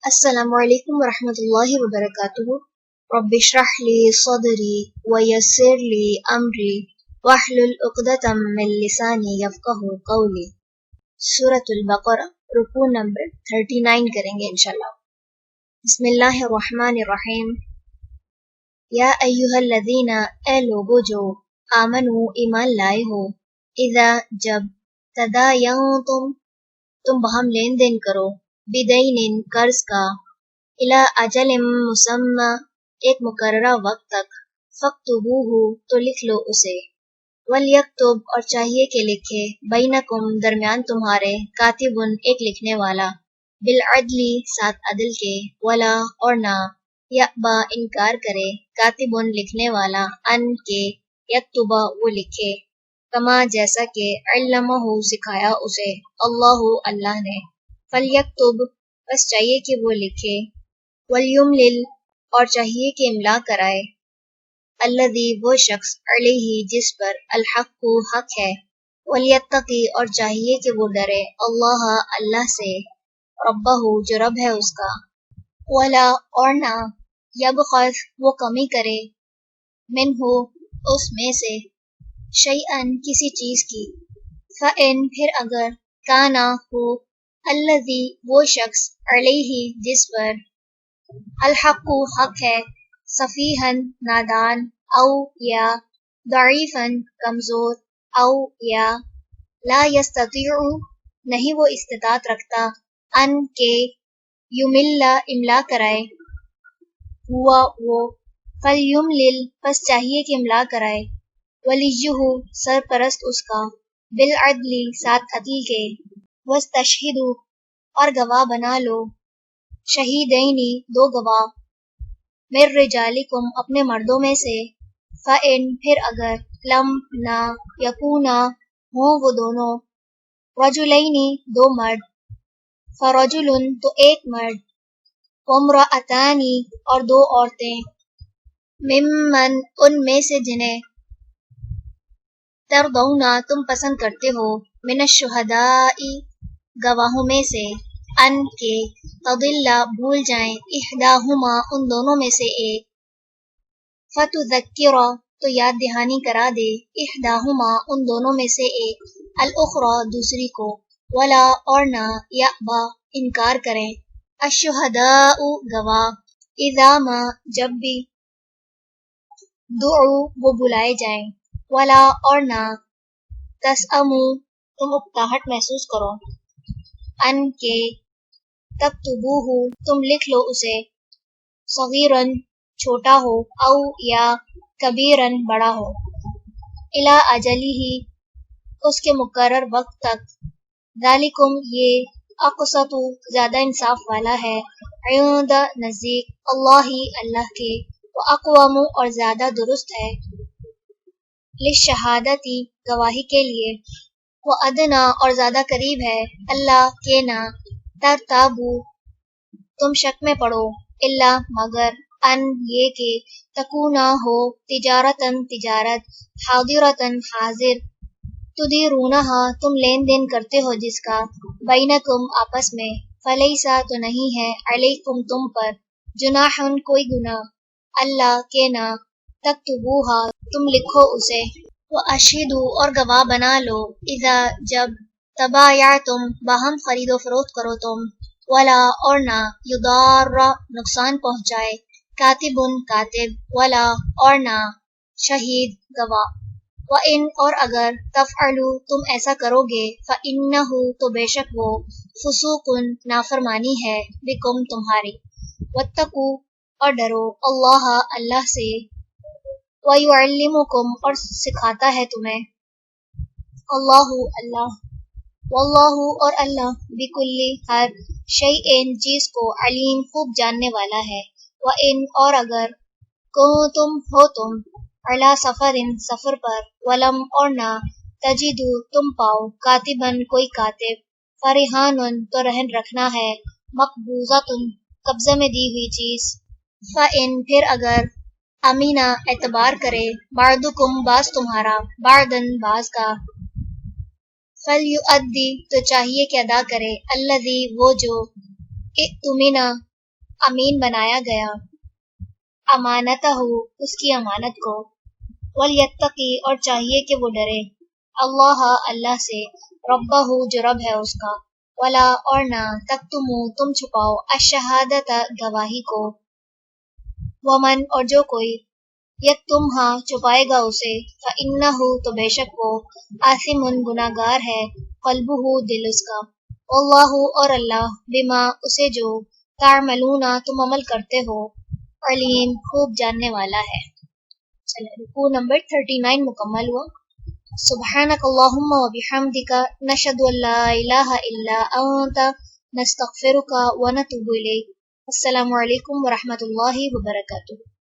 السلام علیکم ورحمۃ اللہ وبرکاتہ۔ رب اشرح لی صدری ویسر لی امری واحلل عقدۃ من لسانی یفقہوا قولی۔ سورۃ البقرہ، رکوع نمبر 39 کریں گے انشاءاللہ۔ بسم اللہ الرحمن الرحیم۔ یا ایھا الذین، اے لوگو جو آمنو ایمان لائے ہو، اذا جب، تداینتم تم باہم لین دین کرو، بدین قرض کا، الی اجل مسمی ایک مقررہ وقت تک، فاکتبوہ تو لکھ لو اسے، ولیکتب اور چاہیے کہ لکھے، بینکم درمیان تمہارے، کاتب ایک لکھنے والا، بالعدل ساتھ عدل کے، ولا اور نہ، یأبی انکار کرے، کاتب لکھنے والا، ان کے یکتبہ وہ لکھے، کما جیسا کہ علمہ سکھایا اسے، اللہ نے، فلیکتب بس چاہیے کہ وہ لکھے، ولیملل اور چاہیے کہ املا کرائے، الذی وہ شخص، علیہ جس پر، الحق حق ہے، ولیتقی اور چاہیے کہ وہ ڈرے، اللہ سے، ربہ جو رب ہے اس کا، ولا اور نہ، یبخس وہ کمی کرے، منہ اس میں سے، شیئن کسی چیز کی، فإن پھر اگر، کانا ہو، الذی وہ شخص، علیہ جس پر، الحق حق ہے، سفیہن نادان، او یا ضعیفن کمزور، او یا لا یستطیع نہیں وہ استطاعت رکھتا، ان کے یمل املا کرائے، ہوا وہ، فلیملل پس چاہیے کہ املا کرائے، ولیہ سرپرست اس کا، بالعدل ساتھ عدل کے، واستشہدوا اور گواہ بنا لو، شہیدینی دو گواہ، من رجالکم اپنے مردوں میں سے، فإن پھر اگر، لم نہ، یکونا ہوں وہ دونوں، رجلینی دو مرد، فرجل تو ایک مرد، وامرأتان اور دو عورتیں، ممن ان میں سے جنہیں، ترضون تم پسند کرتے ہو، من الشہداء گواہوں میں سے، ان کے، تضل بھول جائیں، احداہما ان دونوں میں سے ایک، فتذکر تو یاد دہانی کرا دے، احداہما ان دونوں میں سے ایک، الاخری دوسری کو، ولا اور نہ، یأبی انکار کریں، الشہداء گواہ، اذا ما جب بھی، دعوا وہ بلائے جائیں، ولا اور نہ، تسأموا تم اکتاہٹ محسوس کرو، ان کے، تکتبوہ تم لکھ لو اسے، صغیرن چھوٹا ہو، او یا کبیرن بڑا ہو، الی اجلہ اس کے مقرر وقت تک، ذالکم یہ، اقسط زیادہ انصاف والا ہے، عند نزدیک، اللہ کے، واقوم اور زیادہ درست ہے، للشہادتی گواہی کے لیے، وادنی اور زیادہ قریب ہے، اللہ کے نہ، ترتابوا تم شک میں پڑو، الا مگر، ان یہ کہ، تکونا ہو، تجارتن تجارت، حاضرتن حاضر، تدیرونہا تم لین دین کرتے ہو جس کا، بینکم آپس میں، فلیسا تو نہیں ہے، علیکم تم پر، جناح کوئی گناہ، اللہ کے نہ، تکتبوہا تم لکھو اسے، واشہدوا اور گواہ بنا لو، اذا جب، تبایعتم باہم خرید و فروخت کرو تم، ولا اور نہ، یضار نقصان پہنچائے، کاتب ولا اور نہ، شہید گواہ، وإن اور اگر، تفعلوا تم ایسا کرو گے، فإنہ تو بے شک وہ، فسوق نافرمانی ہے، بکم تمہاری، واتقوا اور ڈرو، اللہ سے، ویعلمکم اور سکھاتا ہے تمہیں، اللہ، واللہ اور اللہ، بکل ہر، شیء چیز کو، علیم خوب جاننے والا ہے، وإن اور اگر، کنتم ہو تم، علی سفر پر، ولم اور نہ، تجدوا تم پاؤ، کاتبن کوئی کاتب، فرہان تو رہن رکھنا ہے، مقبوضۃ قبضہ میں دی ہوئی چیز، فإن پھر اگر، امینہ اعتبار کرے، بعضکم بعض تمہارا، بعضاً بعض کا، فلیؤدی تو چاہیے کہ ادا کرے، الذی وہ جو، اؤتمن امین بنایا گیا، امانتہ اس کی امانت کو، ولیتقی اور چاہیے کہ وہ ڈرے، اللہ اللہ سے، ربہ جو رب ہے اس کا، ولا اور نہ تکتمو تم چھپاؤ الشہادت گواہی کو، ومن اور جو کوئی یکتمھا چھپائے گا اسے، فإنہ تو بے شک وہ، آثم گناہ گار ہے، قلبہ دل اس کا، واللہ اور اللہ، بما اسے جو، تعملون تم عمل کرتے ہو، علیم خوب جاننے والا ہے۔ چلے رکوع نمبر 39 مکمل ہوا۔ سبحانک اللہم و بحمدک نشہد ان لا الہ الا انت نستغفرک و نتوب الیک۔ السلام علیکم ورحمۃ اللہ وبرکاتہ۔